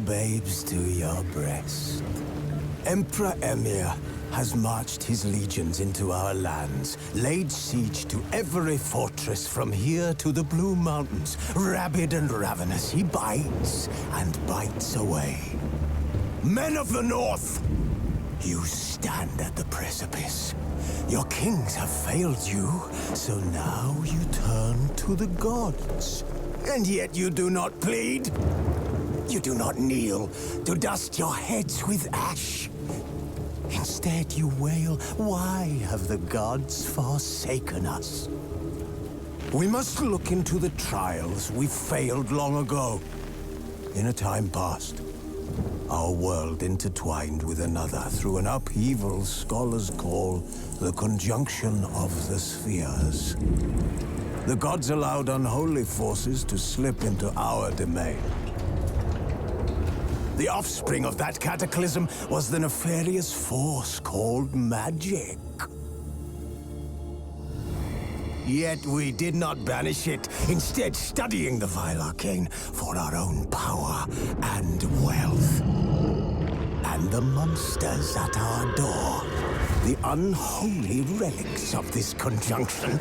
babes to your breast. Emperor Emir has marched his legions into our lands, laid siege to every fortress from here to the Blue Mountains. Rabid and ravenous, he bites and bites away. Men of the North, you stand at the precipice. Your kings have failed you, so now you turn to the gods. And yet you do not plead. You do not kneel to dust your heads with ash. Instead you wail, why have the gods forsaken us? We must look into the trials we failed long ago. In a time past, our world intertwined with another through an upheaval scholars call the conjunction of the spheres. The gods allowed unholy forces to slip into our domain. The offspring of that cataclysm was the nefarious force called magic. Yet we did not banish it, instead studying the vile arcane for our own power and wealth. And the monsters at our door, the unholy relics of this conjunction.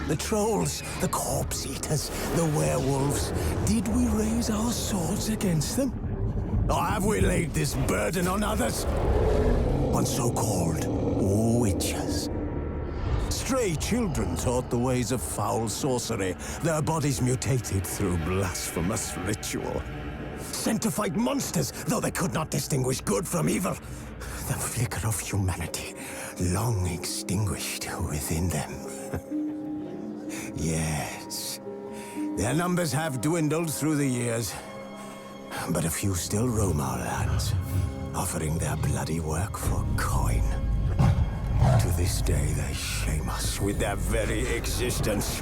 The trolls, the corpse eaters, the werewolves. Did we raise our swords against them? Or have we laid this burden on others? On so-called witches. Stray children taught the ways of foul sorcery, their bodies mutated through blasphemous ritual. Sent to fight monsters, though they could not distinguish good from evil. The flicker of humanity, long extinguished within them. Yes, their numbers have dwindled through the years. But a few still roam our lands, offering their bloody work for coin. To this day, they shame us with their very existence.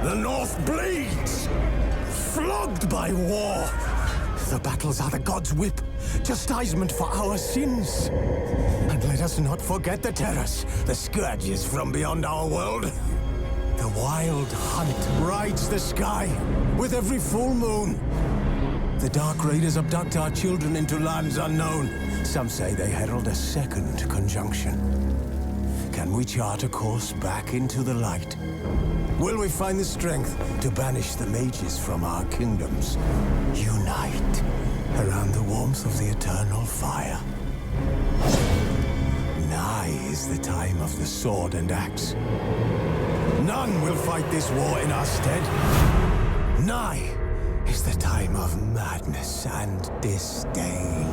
The North bleeds, flogged by war. The battles are the gods' whip, chastisement for our sins. And let us not forget the terrors, the scourges from beyond our world. The wild hunt rides the sky with every full moon. The Dark Raiders abduct our children into lands unknown. Some say they herald a second conjunction. Can we chart a course back into the light? Will we find the strength to banish the mages from our kingdoms? Unite around the warmth of the eternal fire. Nigh is the time of the sword and axe. None will fight this war in our stead. Nigh is the time of madness and disdain.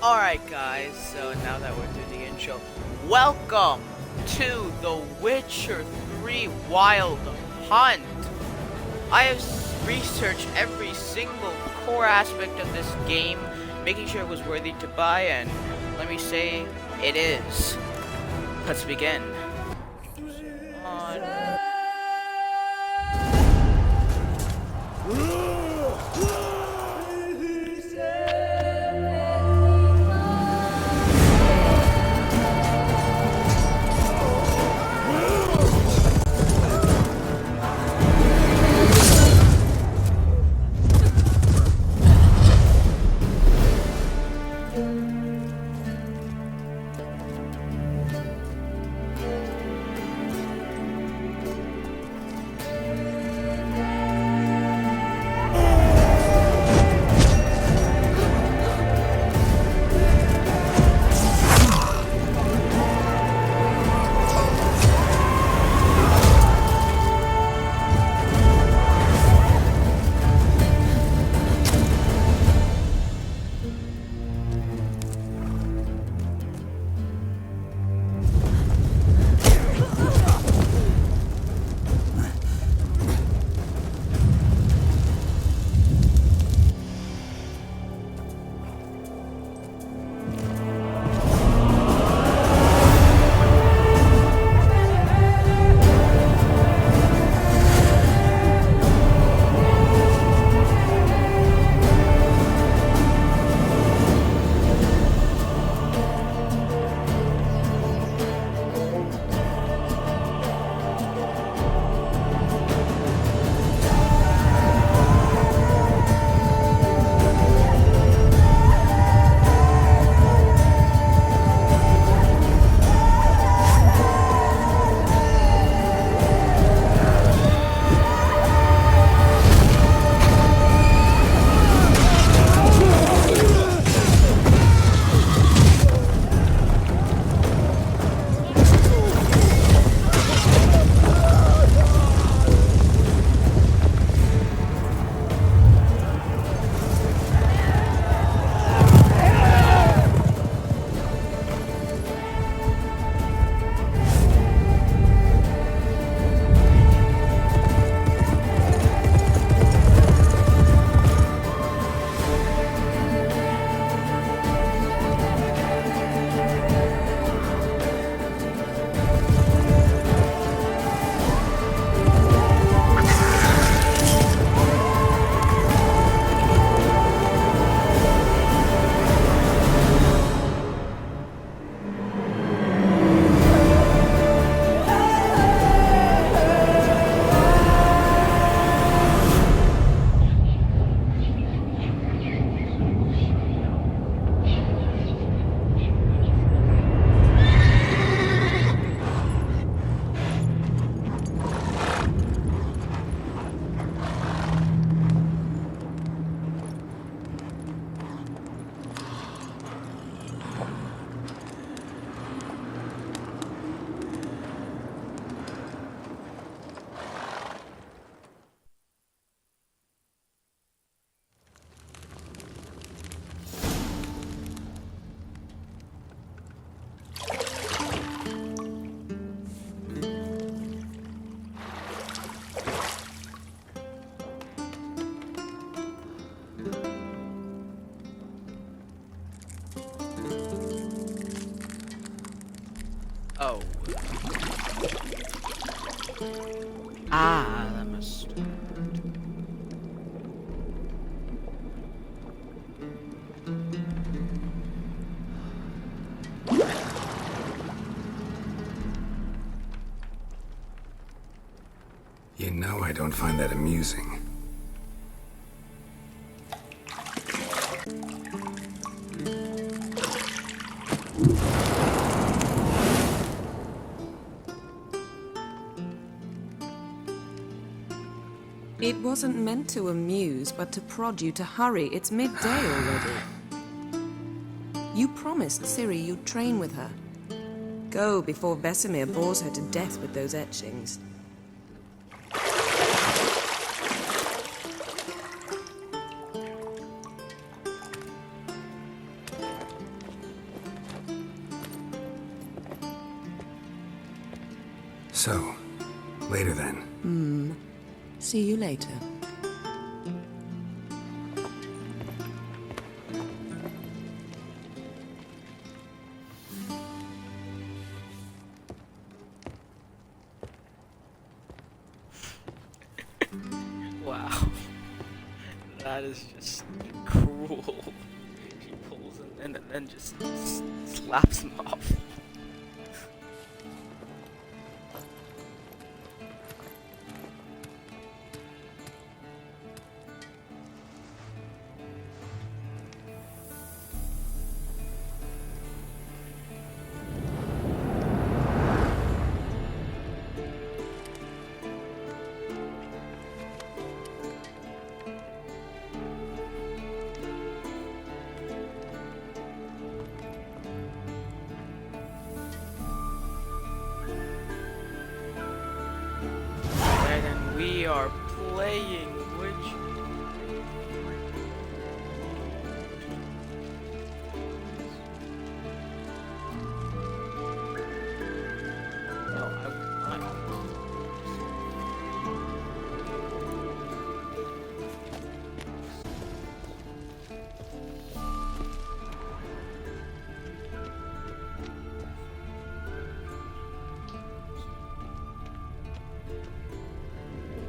Alright guys, so now that we're through the intro, welcome to The Witcher 3 Wild Hunt! I have researched every single core aspect of this game, making sure it was worthy to buy, and let me say, it is. Let's begin. Ah, that must... You know I don't find that amusing. It wasn't meant to amuse, but to prod you to hurry. It's midday already. You promised Ciri you'd train with her. Go before Vesemir bores her to death with those etchings. So, later then. See you later. Wow. That is just cruel. She pulls him in and then just slaps him off. We are playing Witcher.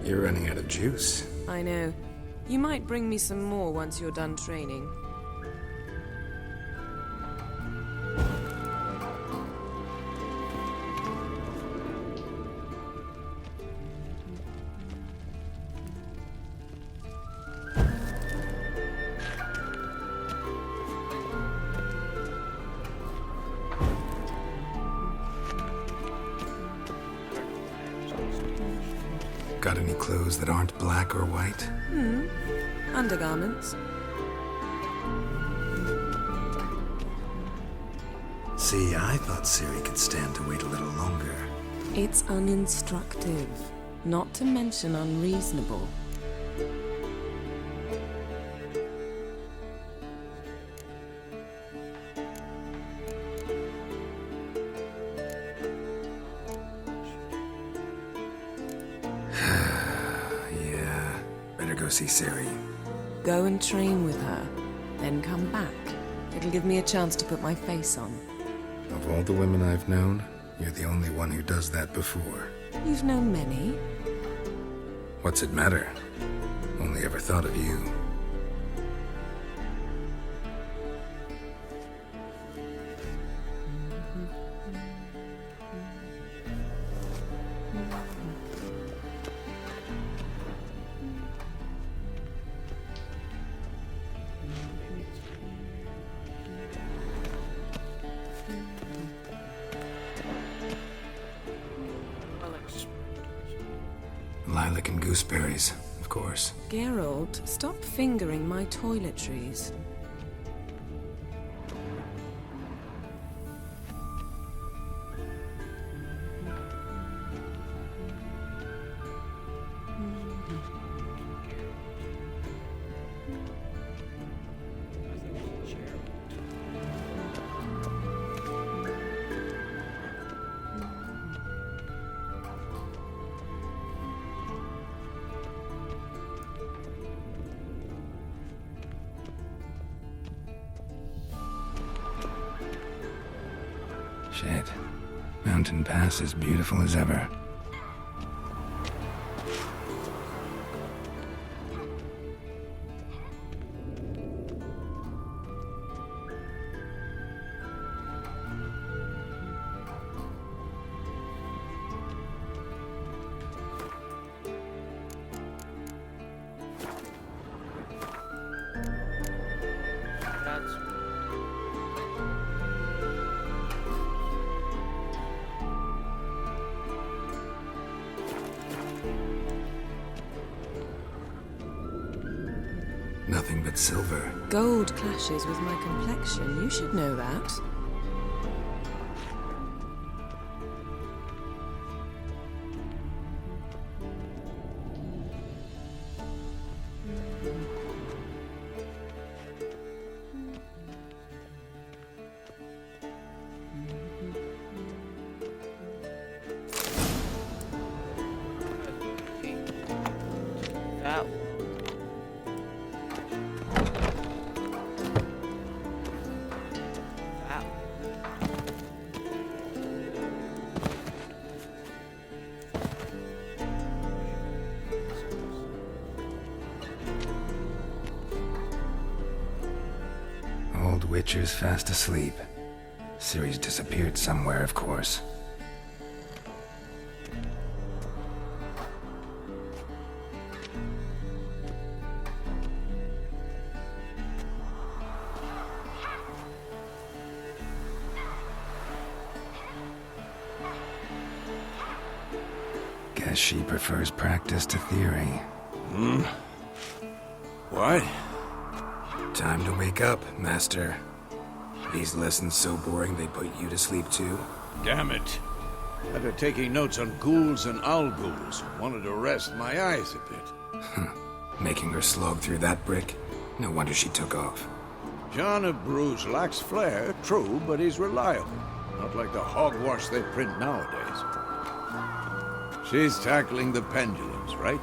You're running out of juice. I know. You might bring me some more once you're done training. Got any clothes that aren't black or white? Undergarments. See, I thought Ciri could stand to wait a little longer. It's uninstructive, not to mention unreasonable. Yeah, better go see Ciri. Go and train with her, then come back. It'll give me a chance to put my face on. Of all the women I've known, you're the only one who does that before. You've known many. What's it matter? Only ever thought of you. Lilac and gooseberries, of course. Geralt, stop fingering my toiletries. Shit. Mountain Pass is beautiful as ever. Nothing but silver. Gold clashes with my complexion. You should know that. That one. That Old Witcher's fast asleep. Ciri's disappeared somewhere, of course. Guess she prefers practice to theory. What? Time to wake up, Master. These lessons so boring they put you to sleep too? Damn it. After taking notes on ghouls and owl-ghouls, wanted to rest my eyes a bit. Making her slog through that brick? No wonder she took off. John of Bruges lacks flair, true, but he's reliable. Not like the hogwash they print nowadays. She's tackling the pendulums, right?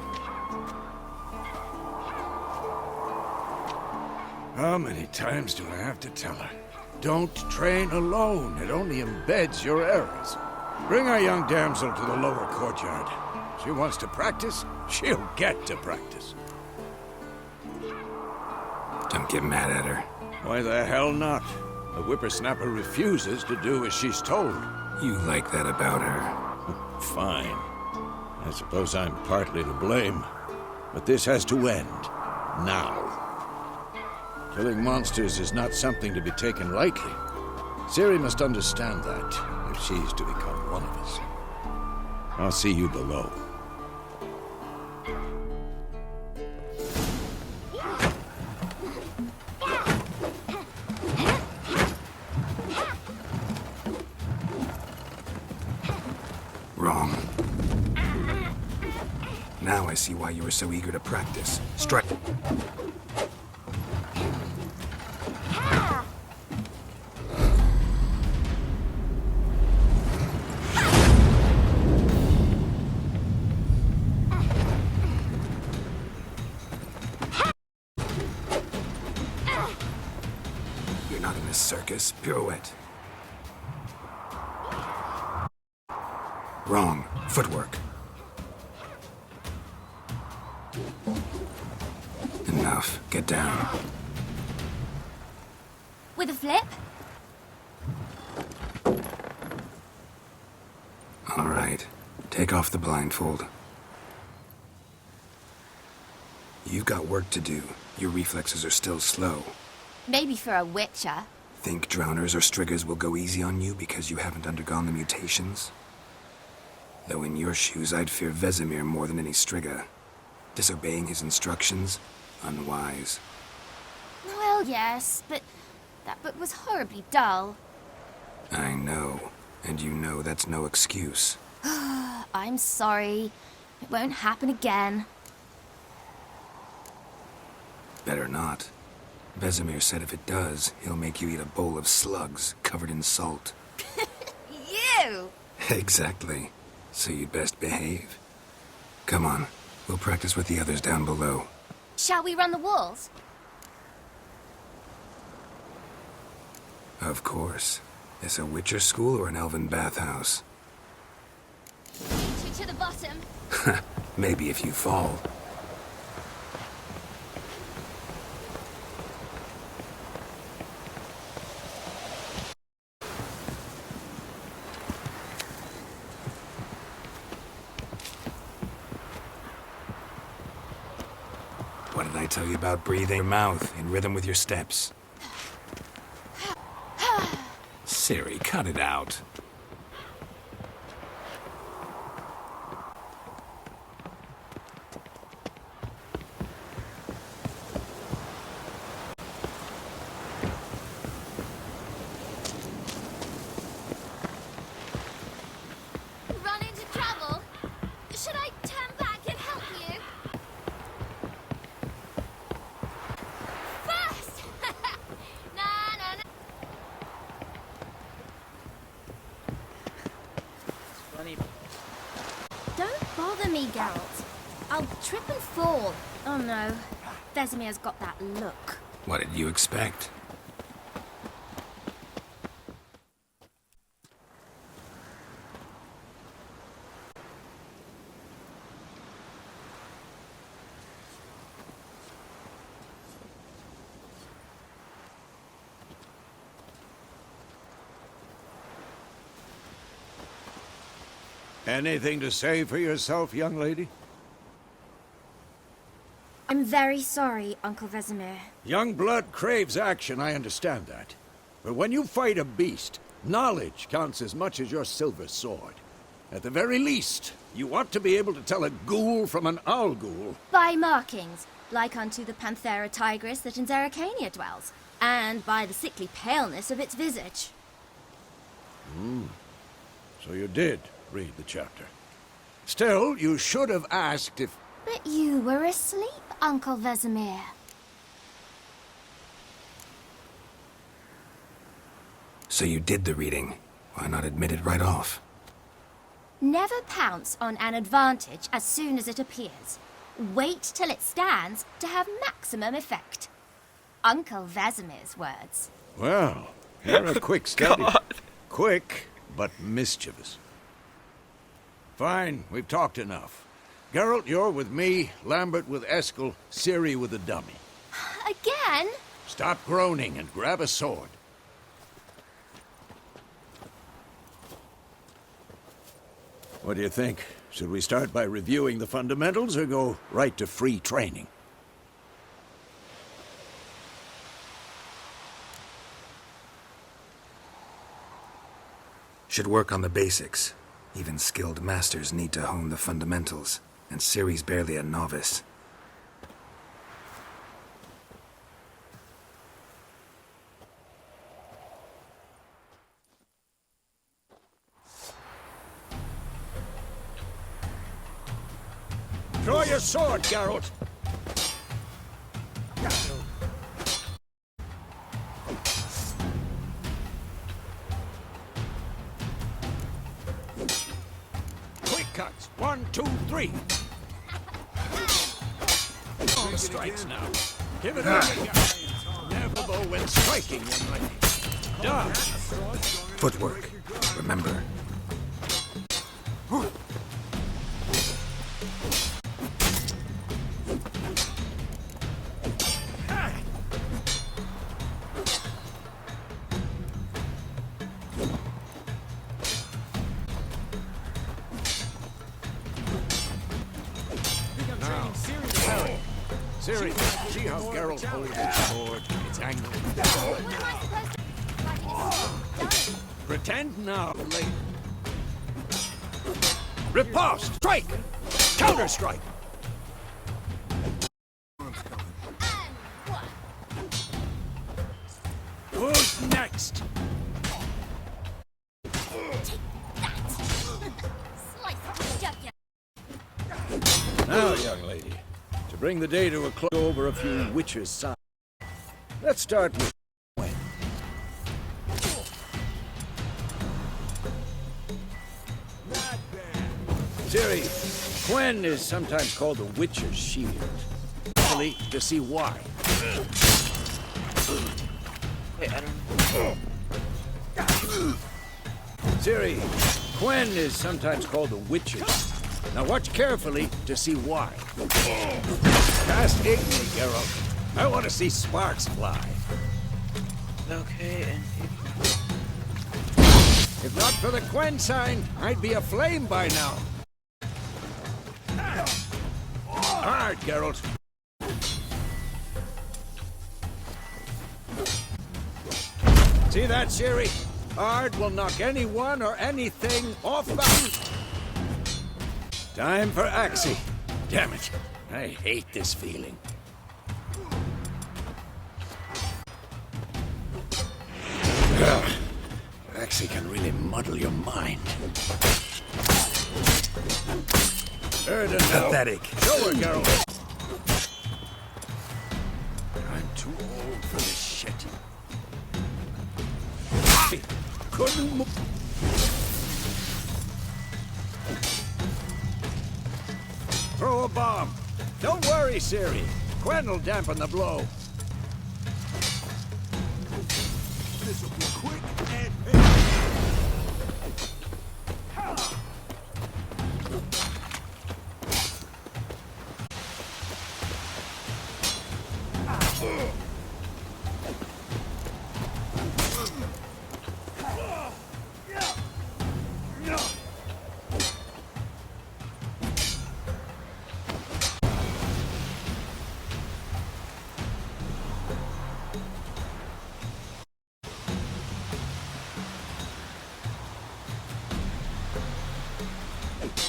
How many times do I have to tell her? Don't train alone. It only embeds your errors. Bring our young damsel to the lower courtyard. She wants to practice, she'll get to practice. Don't get mad at her. Why the hell not? The whippersnapper refuses to do as she's told. You like that about her. Fine. I suppose I'm partly to blame. But this has to end. Now. Killing monsters is not something to be taken lightly. Ciri must understand that, if she's to become one of us. I'll see you below. Wrong. Now I see why you were so eager to practice. Strike. You're not in this circus. Pirouette. Wrong. Footwork. Enough. Get down. With a flip? All right. Take off the blindfold. You've got work to do. Your reflexes are still slow. Maybe for a witcher. Think drowners or striggers will go easy on you because you haven't undergone the mutations? Though in your shoes, I'd fear Vesemir more than any strigger. Disobeying his instructions? Unwise. Well, yes, but that book was horribly dull. I know. And you know that's no excuse. I'm sorry. It won't happen again. Better not. Vesemir said if it does, he'll make you eat a bowl of slugs covered in salt. You! Exactly. So you'd best behave. Come on. We'll practice with the others down below. Shall we run the walls? Of course. Is a Witcher school or an elven bathhouse? To the bottom. Maybe if you fall. What did I tell you about breathing your mouth in rhythm with your steps? Ciri, cut it out. bother me, Geralt. I'll trip and fall. Oh no. Vesemir's got that look. What did you expect? Anything to say for yourself, young lady? I'm very sorry, Uncle Vesemir. Young blood craves action, I understand that. But when you fight a beast, knowledge counts as much as your silver sword. At the very least, you ought to be able to tell a ghoul from an owl ghoul. By markings, like unto the Panthera tigris that in Zerrikania dwells, and by the sickly paleness of its visage. So you did read the chapter. Still, you should have asked if... But you were asleep, Uncle Vesemir. So you did the reading. Why not admit it right off? Never pounce on an advantage as soon as it appears. Wait till it stands to have maximum effect. Uncle Vesemir's words. Well, you're a quick study. Quick, but mischievous. Fine, we've talked enough. Geralt, you're with me, Lambert with Eskel, Ciri with the dummy. Again? Stop groaning and grab a sword. What do you think? Should we start by reviewing the fundamentals or go right to free training? Should work on the basics. Even skilled masters need to hone the fundamentals, and Ciri's barely a novice. Draw your sword, Geralt! Quick cuts! 1, 2, 3! All the strikes now. Give it up, never go when striking, young lady. Done! Footwork. Remember. Ciri, see how Geralt holds his sword, its angle. What am I supposed to... Pretend now, lady. Riposte! Strike! Counter-strike! Who's next? Now, young lady, to bring the day to a close over a few witches' signs. Let's start with Gwen. Ciri, Gwen is sometimes called the Witcher's Shield. Actually, to see why. Wait, I don't know. Ciri, Gwen is sometimes called the Witcher's. Now watch carefully to see why. Cast Igni, Geralt. I want to see sparks fly. Okay, and... If not for the Gwen sign, I'd be aflame by now. Hard, Geralt. See that, Ciri? Hard will knock anyone or anything off balance. Time for Axii. Damn it. I hate this feeling. Ugh. Axii can really muddle your mind. Heard enough. Pathetic. Show her, Geralt. I'm too old for this shit. Couldn't move. Throw a bomb. Don't worry, Ciri. Quen will dampen the blow. This'll be quick and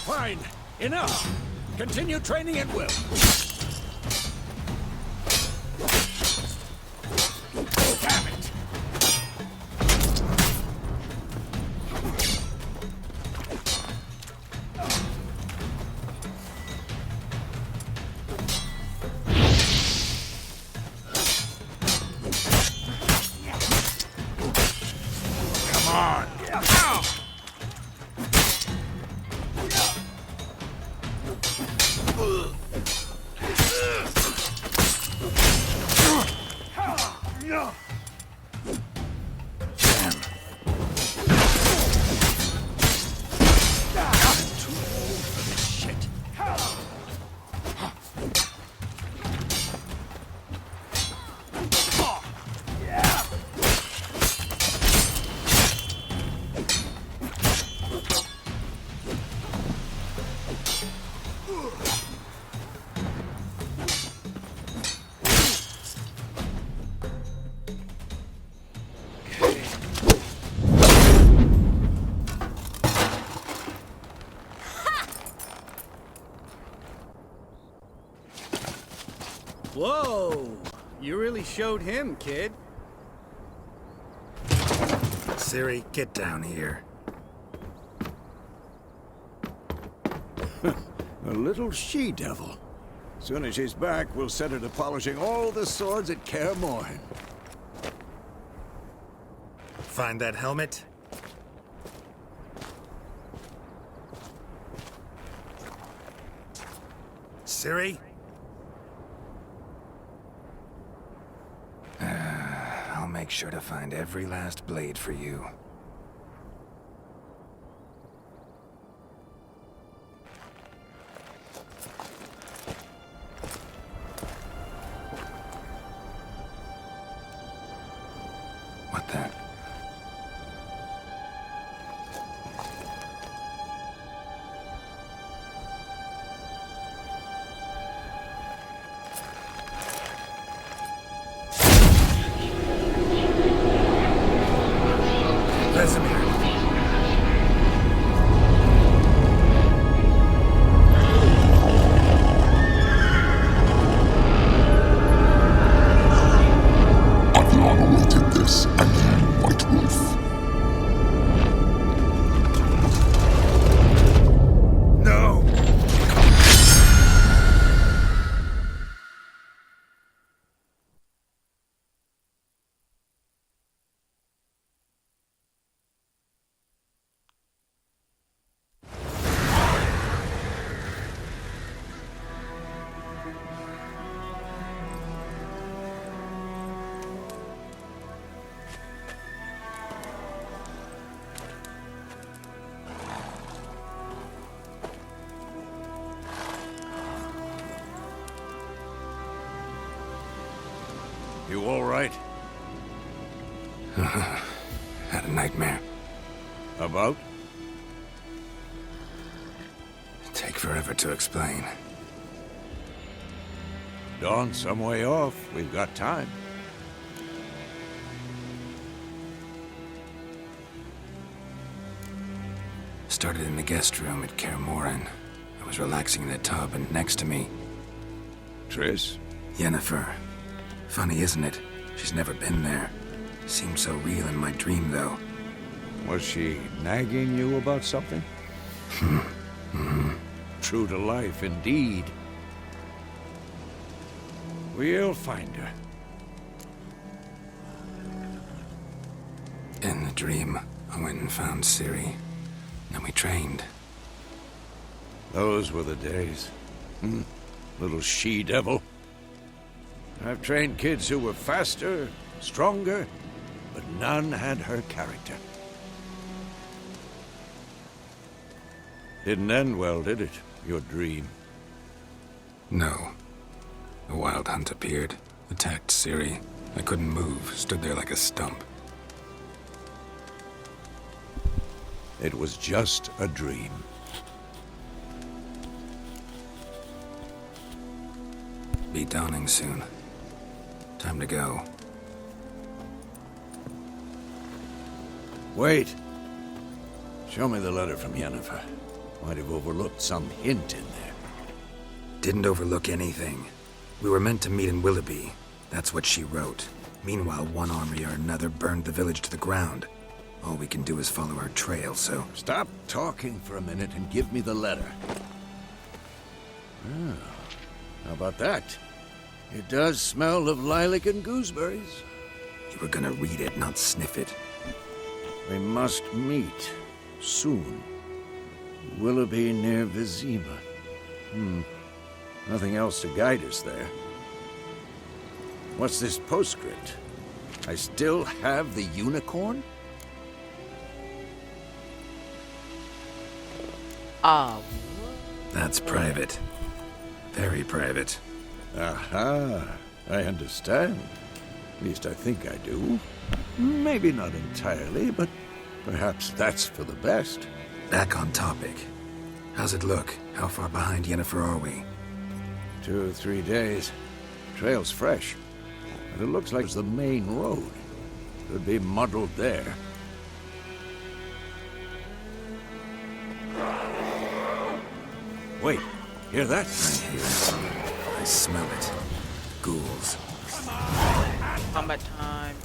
Fine. Enough. Continue training at will. Damn it. Come on. Ow! Whoa! You really showed him, kid. Ciri, get down here. A little she-devil. Soon as she's back, we'll set her to polishing all the swords at Kaer Morhen. Find that helmet? Ciri? I'll make sure to find every last blade for you. What the? Vesemir. I've long awaited this, and you, White Wolf. No! You all right? Had a nightmare. About? Take forever to explain. Dawn's some way off. We've got time. Started in the guest room at Kaer Morhen. I was relaxing in a tub, and next to me, Triss? Yennefer. Funny, isn't it? She's never been there. Seemed so real in my dream, though. Was she nagging you about something? True to life, indeed. We'll find her. In the dream, I went and found Ciri. And we trained. Those were the days. Little she-devil. I've trained kids who were faster, stronger, but none had her character. Didn't end well, did it? Your dream. No. A wild hunt appeared, attacked Ciri. I couldn't move, stood there like a stump. It was just a dream. Be dawning soon. Time to go. Wait. Show me the letter from Yennefer. Might have overlooked some hint in there. Didn't overlook anything. We were meant to meet in Willoughby. That's what she wrote. Meanwhile, one army or another burned the village to the ground. All we can do is follow our trail, so... Stop talking for a minute and give me the letter. Ah, how about that? It does smell of lilac and gooseberries. You were gonna read it, not sniff it. We must meet. Soon. Willoughby near Vizima. Nothing else to guide us there. What's this postscript? I still have the unicorn? That's private. Very private. Aha, I understand. At least I think I do. Maybe not entirely, but perhaps that's for the best. Back on topic. How's it look? How far behind Yennefer are we? 2 or 3 days. Trail's fresh. But it looks like it's the main road. Could be muddled there. Wait, hear that? I hear it. I smell it. Ghouls. Combat time.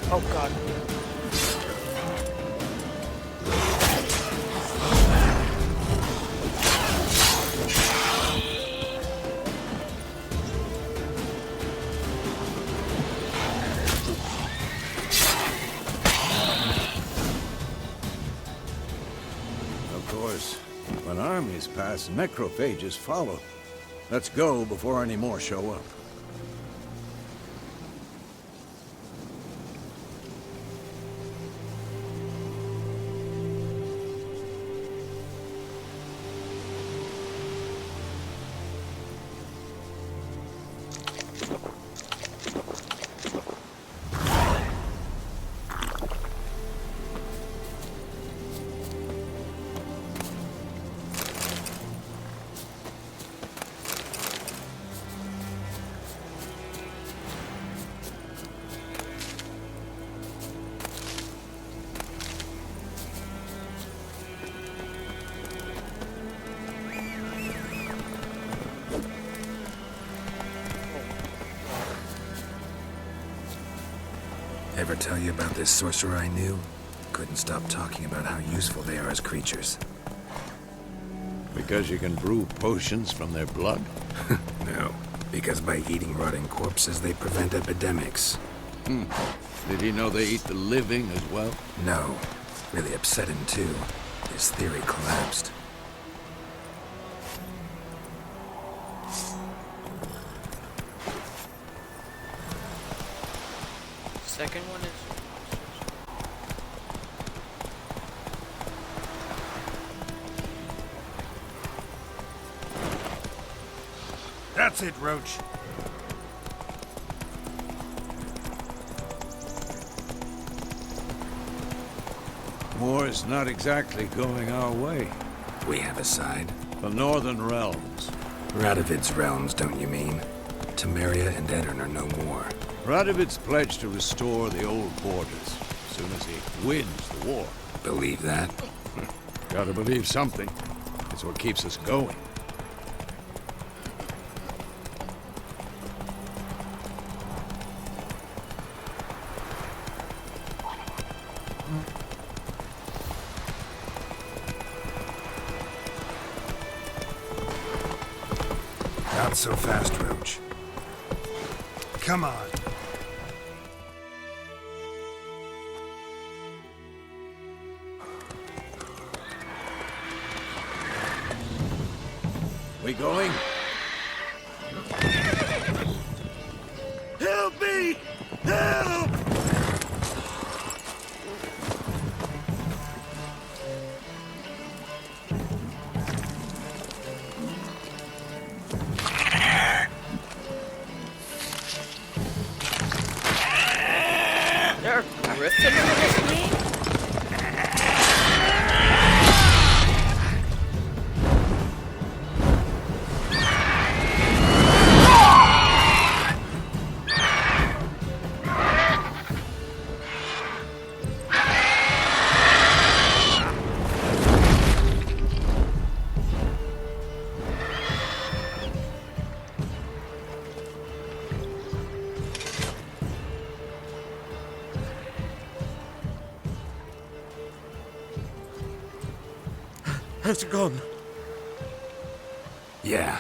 Oh god. Of course, when armies pass, necrophages follow. Let's go before any more show up. Ever tell you about this sorcerer I knew? Couldn't stop talking about how useful they are as creatures. Because you can brew potions from their blood? No, because by eating rotting corpses, they prevent epidemics. Did he know they eat the living as well? No, really upset him too. His theory collapsed. Second one is... That's it, Roach. War's not exactly going our way. We have a side. The Northern Realms. Radovid's realms, don't you mean? Temeria and Edirn are no more. Radovid's pledged to restore the old borders as soon as he wins the war. Believe that? Gotta believe something. It's what keeps us going. Not so fast, Roach. Come on. We going? Help me! Help! There are griffins in this game? Has it gone? Yeah.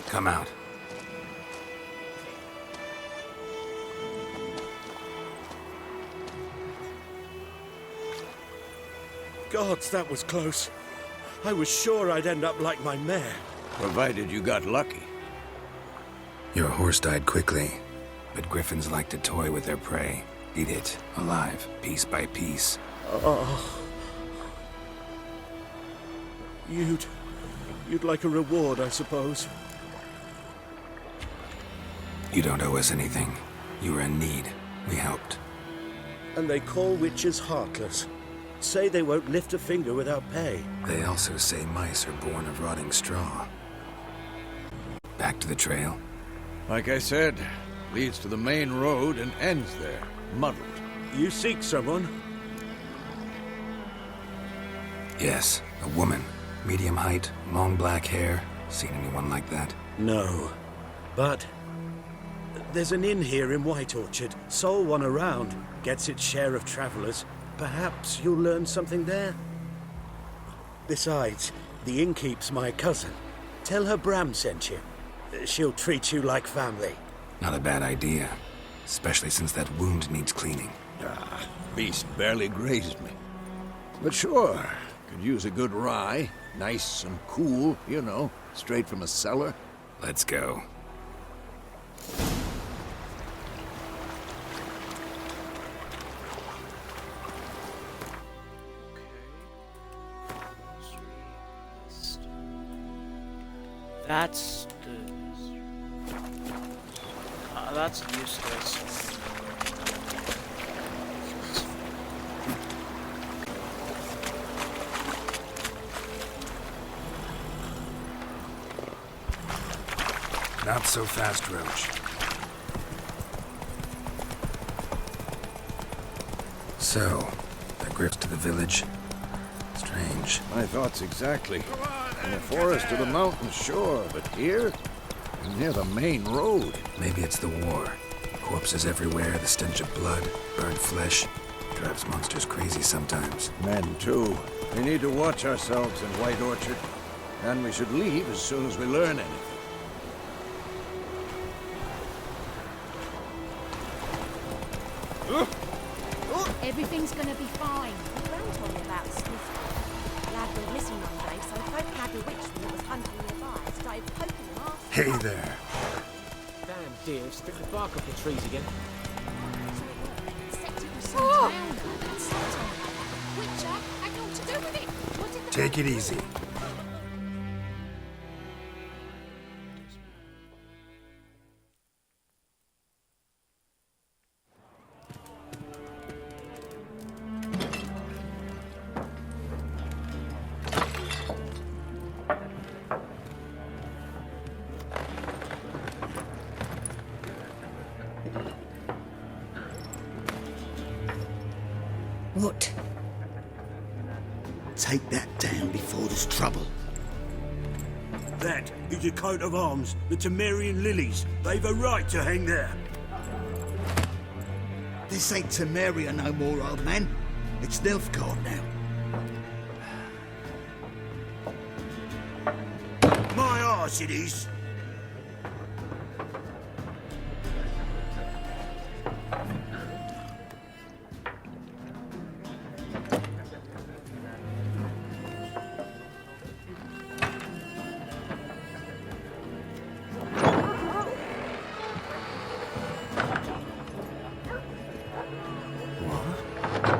Come out. Gods, that was close. I was sure I'd end up like my mare. Provided you got lucky. Your horse died quickly, but griffins like to toy with their prey. Eat it, alive, piece by piece. Oh. You'd like a reward, I suppose. You don't owe us anything. You were in need. We helped. And they call witches heartless. Say they won't lift a finger without pay. They also say mice are born of rotting straw. Back to the trail. Like I said, leads to the main road and ends there, muddled. You seek someone? Yes, a woman. Medium height, long black hair. Seen anyone like that? No. But there's an inn here in White Orchard. Sole one around. Gets its share of travelers. Perhaps you'll learn something there? Besides, the innkeep's my cousin. Tell her Bram sent you. She'll treat you like family. Not a bad idea. Especially since that wound needs cleaning. Beast barely grazed me. But sure, could use a good rye. Nice and cool, you know, straight from a cellar. Let's go. That's that's useless. Not so fast, Roach. So, the grips to the village. Strange. My thoughts exactly. In the forest or the mountains, sure, but here? Near the main road. Maybe it's the war. Corpses everywhere, the stench of blood, burned flesh. Drives monsters crazy sometimes. Men, too. We need to watch ourselves in White Orchard. And we should leave as soon as we learn anything. Everything's gonna be fine. Brown told me about Smith. Lad went missing one day, so folk had a witch that was hunting nearby. Started poking him off. Hey there. Damn deer, stripped the bark off the trees again. Witcher had naught to do with it. What did the Take it easy. Take that down before there's trouble. That is a coat of arms, the Temerian lilies. They've a right to hang there. This ain't Temeria no more, old man. It's Nilfgaard now. My arse it is.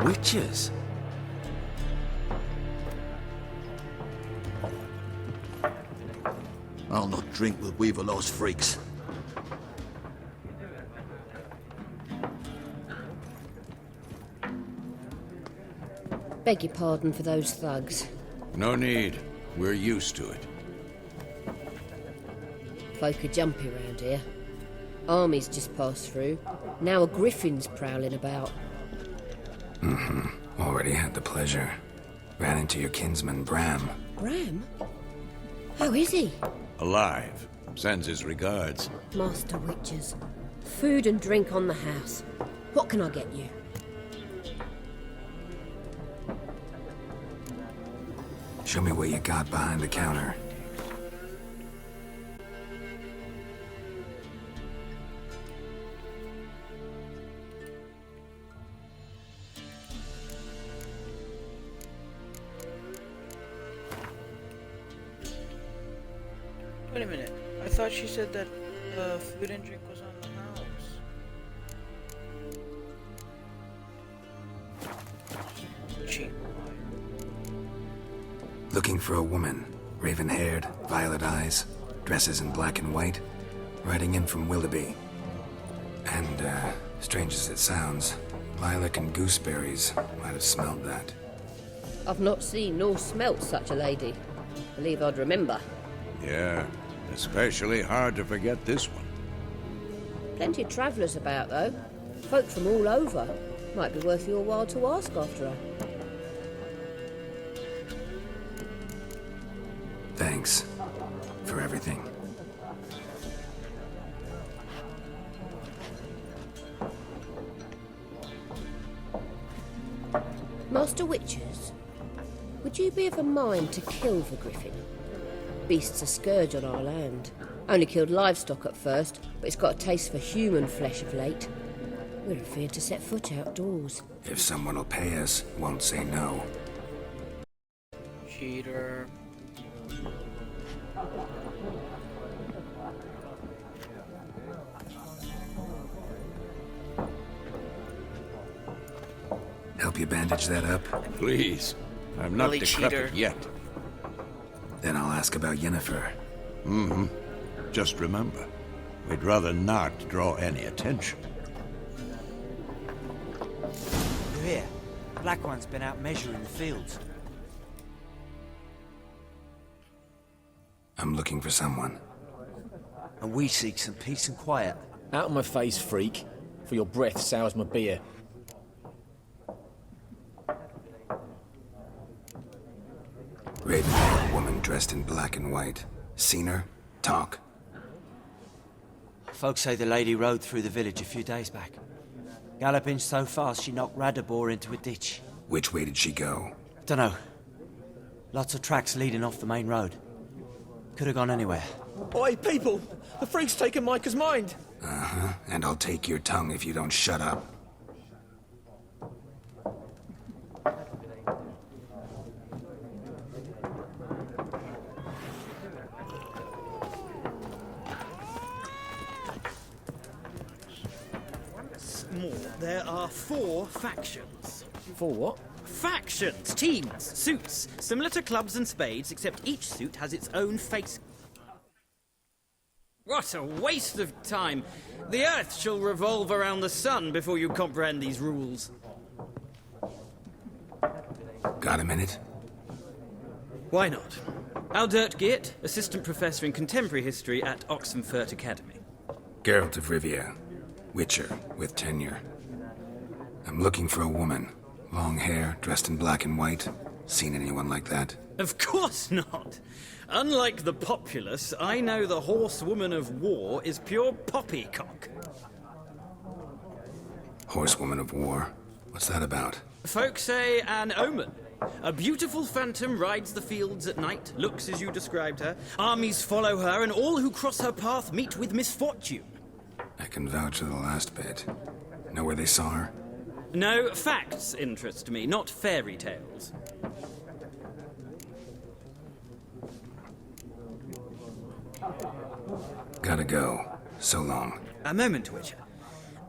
Witches? I'll not drink with Weaverlaw's freaks. Beg your pardon for those thugs. No need. We're used to it. Folk are jumpy round here. Armies just passed through. Now a griffin's prowling about. Already had the pleasure. Ran into your kinsman, Bram. Bram? How is he? Alive. Sends his regards. Master Witches. Food and drink on the house. What can I get you? Show me what you got behind the counter. Wait a minute. I thought she said that food and drink was on the house. Cheap. Looking for a woman. Raven-haired, violet eyes, dresses in black and white. Riding in from Willoughby. And, strange as it sounds, lilac and gooseberries might have smelled that. I've not seen nor smelt such a lady. Believe I'd remember. Yeah, especially hard to forget this one. Plenty of travellers about, though. Folk from all over. Might be worth your while to ask after her. Thanks for everything. Master Witches, would you be of a mind to kill the griffin? Beast's a scourge on our land. Only killed livestock at first, but it's got a taste for human flesh of late. We're afeard to set foot outdoors. If someone will pay us, won't say no. Cheater. Help you bandage that up? Please. I'm not Really decrepit cheater. yet. Then I'll ask about Yennefer. Just remember, we'd rather not draw any attention. You're here. Black One's been out measuring the fields. I'm looking for someone. And we seek some peace and quiet. Out of my face, freak. For your breath sours my beer. Raven-haired woman dressed in black and white. Seen her? Talk. Folks say the lady rode through the village a few days back. Galloping so fast she knocked Radabor into a ditch. Which way did she go? Dunno. Lots of tracks leading off the main road. Could have gone anywhere. Oi, people! The freak's taken Micah's mind! Uh-huh. And I'll take your tongue if you don't shut up. There are 4 factions. 4 what? Factions! Teams! Suits! Similar to clubs and spades, except each suit has its own face. What a waste of time! The Earth shall revolve around the sun before you comprehend these rules. Got a minute? Why not? Aldert Geert, Assistant Professor in Contemporary History at Oxenfurt Academy. Geralt of Rivia. Witcher, with tenure. I'm looking for a woman. Long hair, dressed in black and white. Seen anyone like that? Of course not. Unlike the populace, I know the horsewoman of war is pure poppycock. Horsewoman of war? What's that about? Folk say an omen. A beautiful phantom rides the fields at night, looks as you described her. Armies follow her, and all who cross her path meet with misfortune. I can vouch for the last bit. Know where they saw her? No, facts interest me, not fairy tales. Gotta go. So long. A moment, Witcher.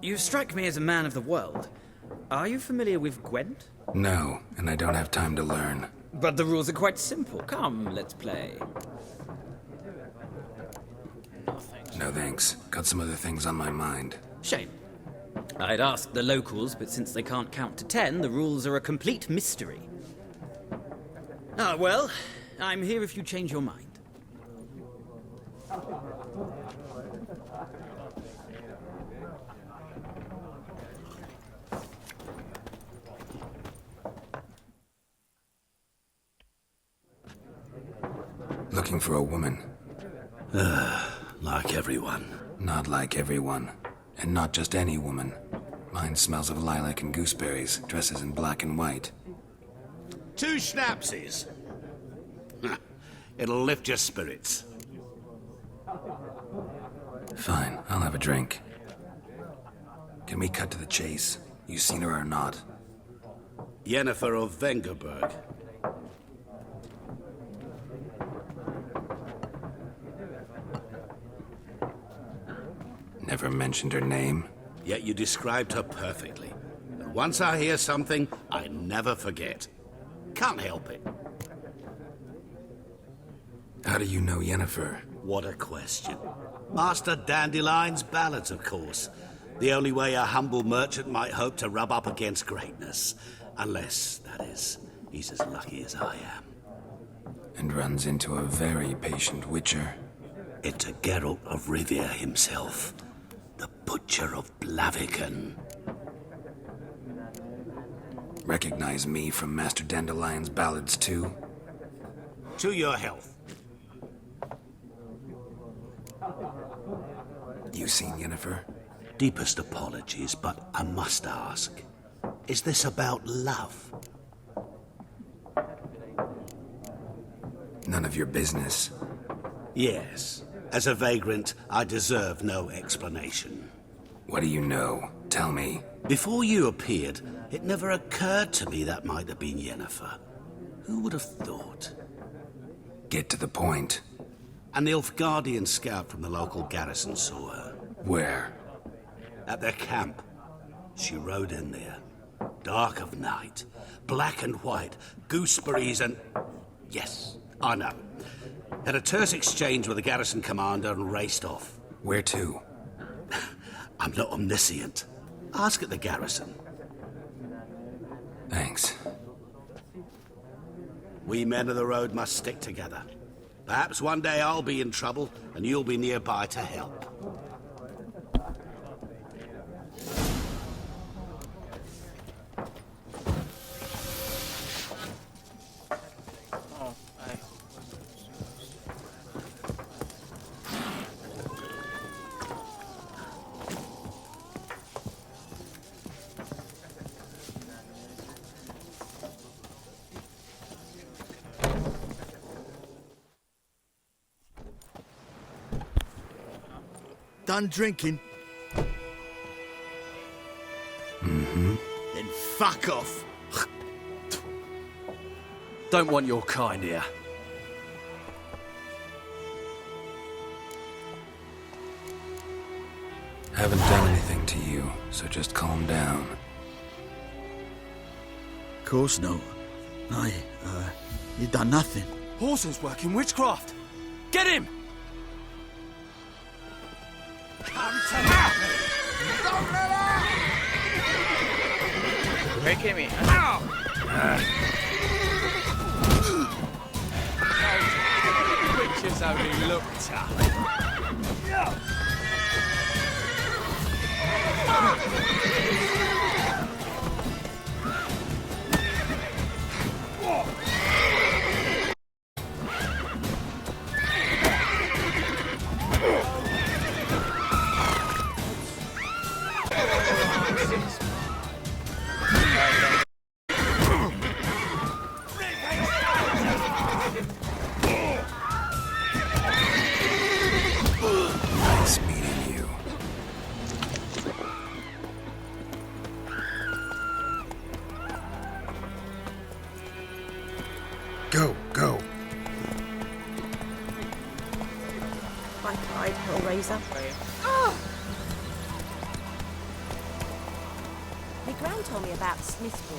You strike me as a man of the world. Are you familiar with Gwent? No, and I don't have time to learn. But the rules are quite simple. Come, let's play. No thanks. Got some other things on my mind. Shame. I'd ask the locals, but since they can't count to 10, the rules are a complete mystery. Ah, well, I'm here if you change your mind. Looking for a woman. Like everyone. Not like everyone. And not just any woman. Mine smells of lilac and gooseberries, dresses in black and white. 2 schnapsies. It'll lift your spirits. Fine, I'll have a drink. Can we cut to the chase? You seen her or not? Yennefer of Vengerberg. Never mentioned her name. Yet you described her perfectly. And once I hear something, I never forget. Can't help it. How do you know Yennefer? What a question. Master Dandelion's ballads, of course. The only way a humble merchant might hope to rub up against greatness. Unless, that is, he's as lucky as I am. And runs into a very patient witcher. Into Geralt of Rivia himself. The Butcher of Blaviken. Recognize me from Master Dandelion's ballads, too? To your health. You seen Yennefer? Deepest apologies, but I must ask. Is this about love? None of your business. Yes. As a vagrant, I deserve no explanation. What do you know? Tell me. Before you appeared, it never occurred to me that might have been Yennefer. Who would have thought? Get to the point. An Nilfgaardian scout from the local garrison saw her. Where? At their camp. She rode in there. Dark of night. Black and white. Gooseberries and... Yes, I know. Had a terse exchange with the garrison commander and raced off. Where to? I'm not omniscient. Ask at the garrison. Thanks. We men of the road must stick together. Perhaps one day I'll be in trouble and you'll be nearby to help. Done drinking? Mm-hmm. Then fuck off. Don't want your kind here. Haven't done anything to you, so just calm down. Course no. You done nothing. Horses working witchcraft. Get him! Break me. Witches only look tough. Go, go. I cried, Hellraiser. My gran told me about Smith's boy.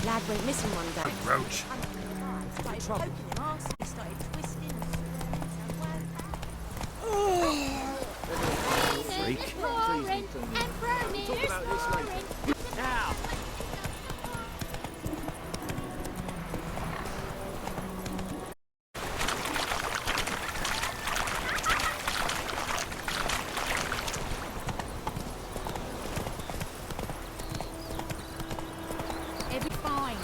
Lad went missing one day. Roach. Started poking him, arse, he started twisting. Freak. Emperor Now! Every fine.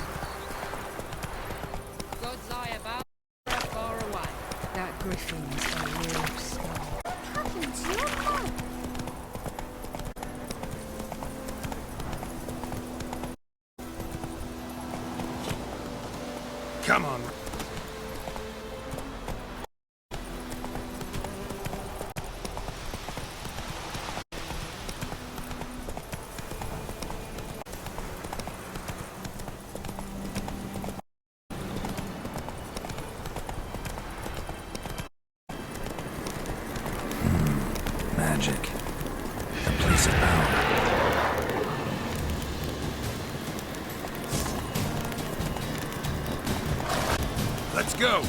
God's eye about far away. That griffin's a real star. What happened to your mum? Come on. Magic. A place of power. Let's go.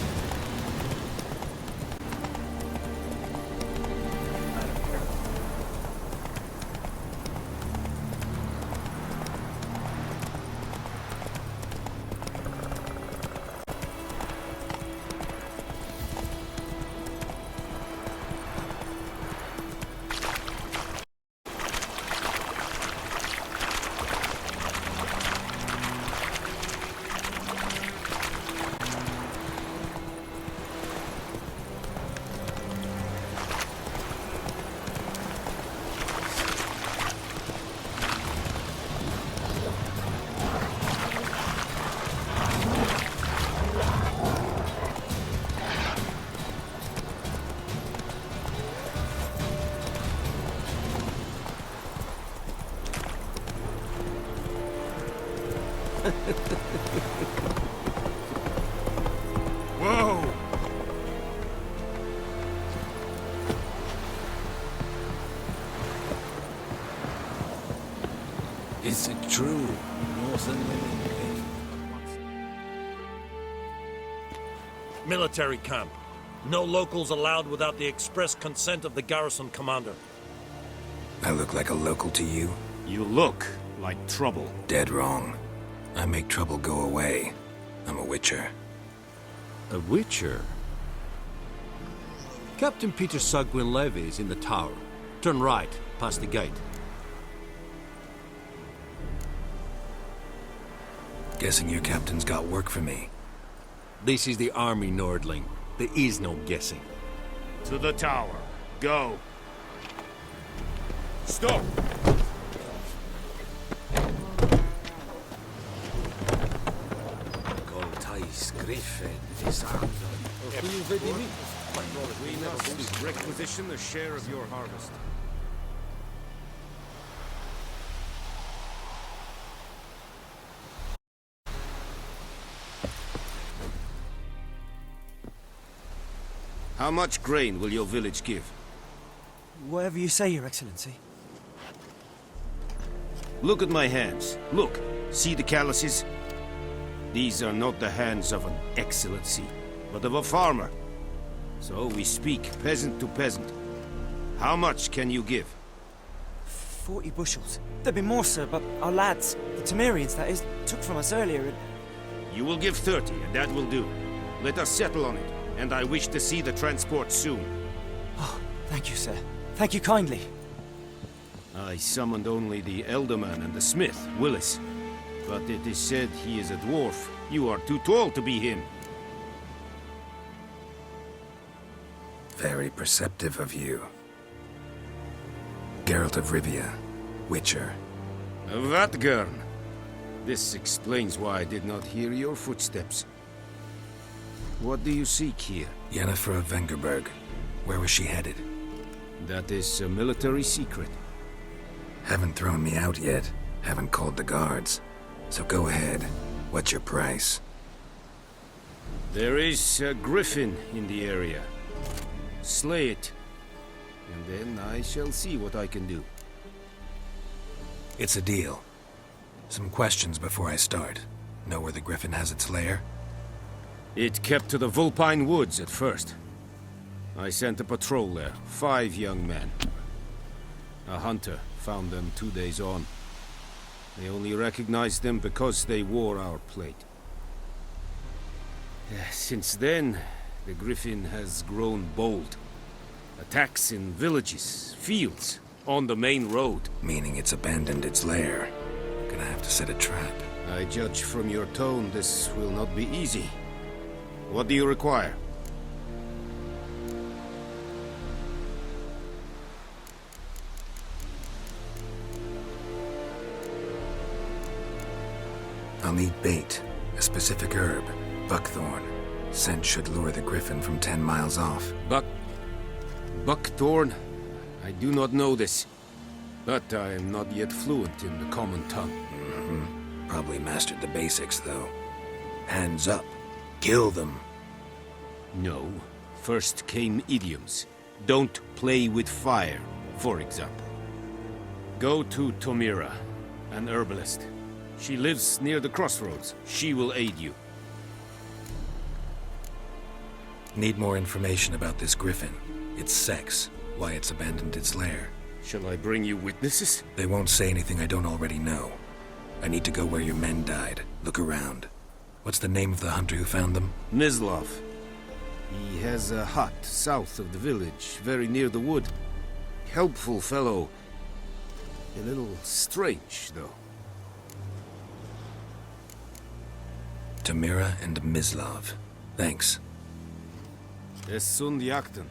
Whoa! Is it true? Northern living. Military camp. No locals allowed without the express consent of the garrison commander. I look like a local to you? You look like trouble. Dead wrong. I make trouble go away. I'm a witcher. A witcher? Captain Peter Sagwin Levy is in the tower. Turn right, past the gate. Guessing your captain's got work for me. This is the army, Nordling. There is no guessing. To the tower. Go. Stop! Goltais Griffin is We must requisition a share of your harvest. How much grain will your village give? Whatever you say, Your Excellency. Look at my hands. Look. See the calluses? These are not the hands of an excellency, but of a farmer. So we speak peasant to peasant. How much can you give? 40 bushels. There'd be more, sir, but our lads, the Temerians, that is, took from us earlier and... You will give 30, and that will do. Let us settle on it, and I wish to see the transport soon. Oh, thank you, sir. Thank you kindly. I summoned only the Elderman and the smith, Willis. But it is said he is a dwarf. You are too tall to be him. Very perceptive of you. Geralt of Rivia, Witcher. Vatgern. This explains why I did not hear your footsteps. What do you seek here? Yennefer of Vengerberg. Where was she headed? That is a military secret. Haven't thrown me out yet. Haven't called the guards. So go ahead. What's your price? There is a griffin in the area. Slay it, and then I shall see what I can do. It's a deal. Some questions before I start. Know where the griffin has its lair? It kept to the Vulpine Woods at first. I sent a patrol there, 5 young men. A hunter found them 2 days on. They only recognized them because they wore our plate. Since then, the griffin has grown bold. Attacks in villages, fields, on the main road. Meaning it's abandoned its lair. Gonna have to set a trap. I judge from your tone this will not be easy. What do you require? I'll need bait, a specific herb, buckthorn. Scent should lure the griffin from 10 miles off. Buckthorn? I do not know this, but I am not yet fluent in the common tongue. Probably mastered the basics, though. Hands up. Kill them. No. First came idioms. Don't play with fire, for example. Go to Tomira, an herbalist. She lives near the crossroads. She will aid you. Need more information about this griffin. Its sex, why it's abandoned its lair. Shall I bring you witnesses? They won't say anything I don't already know. I need to go where your men died. Look around. What's the name of the hunter who found them? Mislav. He has a hut south of the village, very near the wood. Helpful fellow. A little strange, though. Tomira and Mislav. Thanks. Es Sund Jakten.